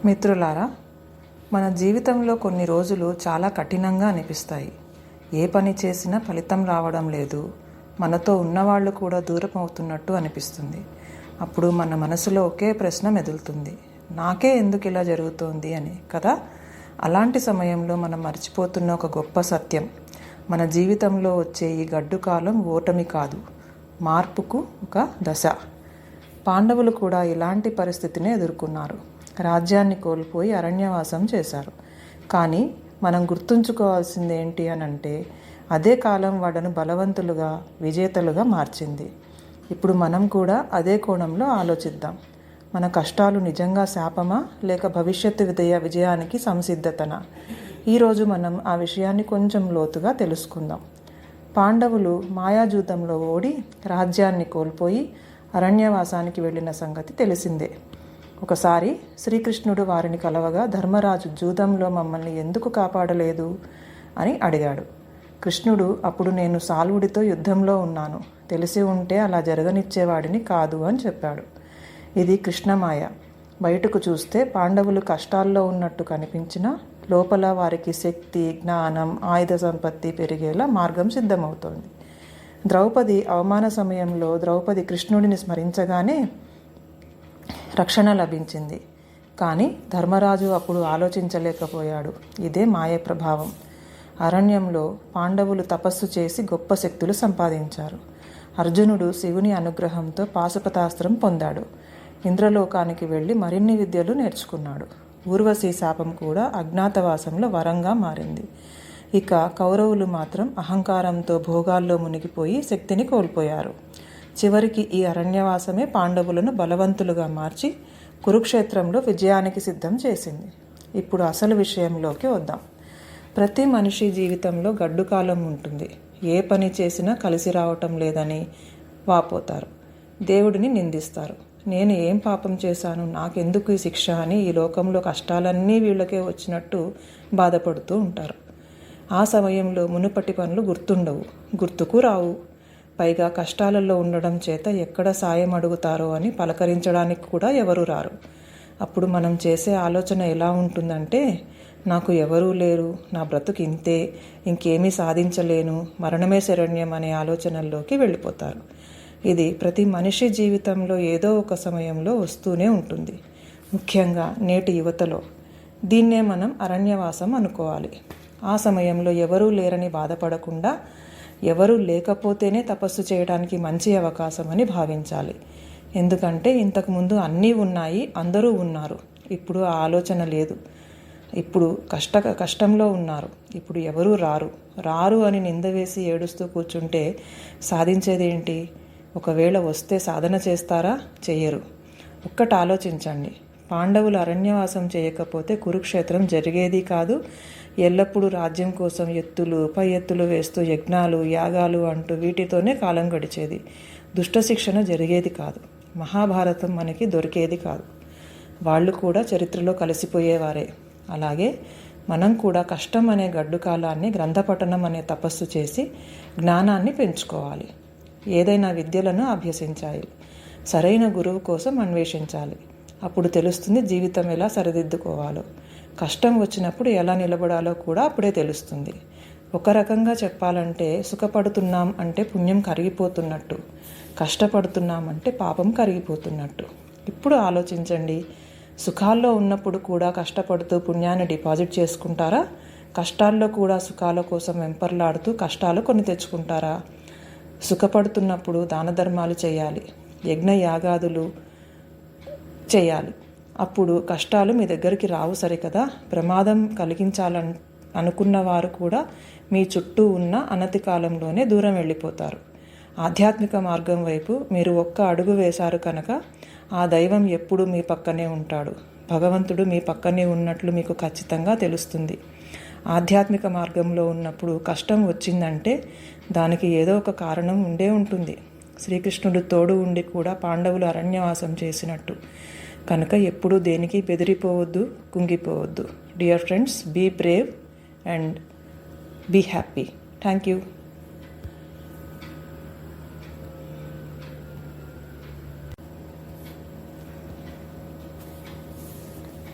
మిత్రులారా, మన జీవితంలో కొన్ని రోజులు చాలా కఠినంగా అనిపిస్తాయి. ఏ పని చేసినా ఫలితం రావడం లేదు, మనతో ఉన్నవాళ్ళు కూడా దూరం అవుతున్నట్టు అనిపిస్తుంది. అప్పుడు మన మనసులో ఒకే ప్రశ్న మెదులుతుంది, నాకే ఎందుకు ఇలా జరుగుతోంది అని కదా. అలాంటి సమయంలో మనం మర్చిపోతున్న ఒక గొప్ప సత్యం, మన జీవితంలో వచ్చే ఈ గడ్డు కాలం ఓటమి కాదు, మార్పుకు ఒక దశ. పాండవులు కూడా ఇలాంటి పరిస్థితిని ఎదుర్కొన్నారు. రాజ్యాన్ని కోల్పోయి అరణ్యవాసం చేశారు. కానీ మనం గుర్తుంచుకోవాల్సింది ఏంటి అనంటే, అదే కాలం వాళ్ళను బలవంతులుగా, విజేతలుగా మార్చింది. ఇప్పుడు మనం కూడా అదే కోణంలో ఆలోచిద్దాం. మన కష్టాలు నిజంగా శాపమా, లేక భవిష్యత్తు విజయానికి సంసిద్ధతనా? ఈరోజు మనం ఆ విషయాన్ని కొంచెం లోతుగా తెలుసుకుందాం. పాండవులు మాయాజూతంలో ఓడి రాజ్యాన్ని కోల్పోయి అరణ్యవాసానికి వెళ్ళిన సంగతి తెలిసిందే. ఒకసారి శ్రీకృష్ణుడు వారిని కలవగా, ధర్మరాజు జూదంలో మమ్మల్ని ఎందుకు కాపాడలేదు అని అడిగాడు. కృష్ణుడు అప్పుడు, నేను సాల్వుడితో యుద్ధంలో ఉన్నాను, తెలిసి ఉంటే అలా జరగనిచ్చేవాడిని కాదు అని చెప్పాడు. ఇది కృష్ణమాయ. బయటకు చూస్తే పాండవులు కష్టాల్లో ఉన్నట్టు కనిపించినా లోపల వారికి శక్తి, జ్ఞానం, ఆయుధ సంపత్తి పెరిగేలా మార్గం సిద్ధమవుతోంది. ద్రౌపది అవమాన సమయంలో ద్రౌపది కృష్ణుడిని స్మరించగానే రక్షణ లభించింది. కానీ ధర్మరాజు అప్పుడు ఆలోచించలేకపోయాడు. ఇదే మాయ ప్రభావం. అరణ్యంలో పాండవులు తపస్సు చేసి గొప్ప శక్తులు సంపాదించారు. అర్జునుడు శివుని అనుగ్రహంతో పాశుపతాస్త్రం పొందాడు. ఇంద్రలోకానికి వెళ్ళి మరిన్ని విద్యలు నేర్చుకున్నాడు. ఊర్వశీ శాపం కూడా అజ్ఞాతవాసంలో వరంగా మారింది. ఇక కౌరవులు మాత్రం అహంకారంతో భోగాల్లో మునిగిపోయి శక్తిని కోల్పోయారు. చివరికి ఈ అరణ్యవాసమే పాండవులను బలవంతులుగా మార్చి కురుక్షేత్రంలో విజయానికి సిద్ధం చేసింది. ఇప్పుడు అసలు విషయంలోకి వద్దాం. ప్రతి మనిషి జీవితంలో గడ్డు కాలం ఉంటుంది. ఏ పని చేసినా కలిసి రావటం లేదని వాపోతారు, దేవుడిని నిందిస్తారు. నేను ఏం పాపం చేశాను, నాకెందుకు ఈ శిక్ష అని ఈ లోకంలో కష్టాలన్నీ వీళ్ళకే వచ్చినట్టు బాధపడుతూ ఉంటారు. ఆ సమయంలో మునుపటి పనులు గుర్తుకు రావు. పైగా కష్టాలలో ఉండడం చేత ఎక్కడ సాయం అడుగుతారో అని పలకరించడానికి కూడా ఎవరు రారు. అప్పుడు మనం చేసే ఆలోచన ఎలా ఉంటుందంటే, నాకు ఎవరూ లేరు, నా బ్రతుకు ఇంతే, ఇంకేమీ సాధించలేను, మరణమే శరణ్యం అనే ఆలోచనల్లోకి వెళ్ళిపోతారు. ఇది ప్రతి మనిషి జీవితంలో ఏదో ఒక సమయంలో వస్తూనే ఉంటుంది, ముఖ్యంగా నేటి యువతలో. దీన్నే మనం అరణ్యవాసం అనుకోవాలి. ఆ సమయంలో ఎవరూ లేరని బాధపడకుండా, ఎవరూ లేకపోతేనే తపస్సు చేయడానికి మంచి అవకాశం అని భావించాలి. ఎందుకంటే ఇంతకుముందు అన్నీ ఉన్నాయి, అందరూ ఉన్నారు. ఇప్పుడు ఆ ఆలోచన లేదు. ఇప్పుడు కష్టంలో ఉన్నారు. ఇప్పుడు ఎవరూ రారు అని నిందవేసి ఏడుస్తూ కూర్చుంటే సాధించేదేంటి? ఒకవేళ వస్తే సాధన చేస్తారా? చెయ్యరు. ఒక్కటి ఆలోచించండి. పాండవులు అరణ్యవాసం చేయకపోతే కురుక్షేత్రం జరిగేది కాదు. ఎల్లప్పుడూ రాజ్యం కోసం ఎత్తులు పై ఎత్తులు వేస్తూ యజ్ఞాలు, యాగాలు అంటూ వీటితోనే కాలం గడిచేది. దుష్ట శిక్షణ జరిగేది కాదు. మహాభారతం మనకి దొరికేది కాదు. వాళ్ళు కూడా చరిత్రలో కలిసిపోయేవారే. అలాగే మనం కూడా కష్టం అనే గడ్డు కాలాన్ని గ్రంథపఠనం అనే తపస్సు చేసి జ్ఞానాన్ని పెంచుకోవాలి. ఏదైనా విద్యలను అభ్యసించాలి. సరైన గురువు కోసం అన్వేషించాలి. అప్పుడు తెలుస్తుంది జీవితం ఎలా సరిదిద్దుకోవాలో. కష్టం వచ్చినప్పుడు ఎలా నిలబడాలో కూడా అప్పుడే తెలుస్తుంది. ఒక రకంగా చెప్పాలంటే, సుఖపడుతున్నాం అంటే పుణ్యం కరిగిపోతున్నట్టు, కష్టపడుతున్నాం అంటే పాపం కరిగిపోతున్నట్టు. ఇప్పుడు ఆలోచించండి, సుఖాల్లో ఉన్నప్పుడు కూడా కష్టపడుతూ పుణ్యాన్ని డిపాజిట్ చేసుకుంటారా? కష్టాల్లో కూడా సుఖాల కోసం వెంపర్లాడుతూ కష్టాలు కొని తెచ్చుకుంటారా? సుఖపడుతున్నప్పుడు దాన ధర్మాలు చేయాలి, యజ్ఞ యాగాదులు చేయాలి. అప్పుడు కష్టాలు మీ దగ్గరికి రావు. సరికదా? ప్రమాదం అనుకున్న వారు కూడా మీ చుట్టూ ఉన్న అనతి కాలంలోనే దూరం వెళ్ళిపోతారు. ఆధ్యాత్మిక మార్గం వైపు మీరు ఒక్క అడుగు వేశారు కనుక ఆ దైవం ఎప్పుడూ మీ పక్కనే ఉంటాడు. భగవంతుడు మీ పక్కనే ఉన్నట్లు మీకు ఖచ్చితంగా తెలుస్తుంది. ఆధ్యాత్మిక మార్గంలో ఉన్నప్పుడు కష్టం వచ్చిందంటే దానికి ఏదో ఒక కారణం ఉండే ఉంటుంది. శ్రీకృష్ణుడు తోడు ఉండి కూడా పాండవులు అరణ్యవాసం చేసినట్టు. కనుక ఎప్పుడూ దేనికి బెదిరిపోవద్దు, కుంగిపోవద్దు. Dear friends, be brave and be happy. Thank you.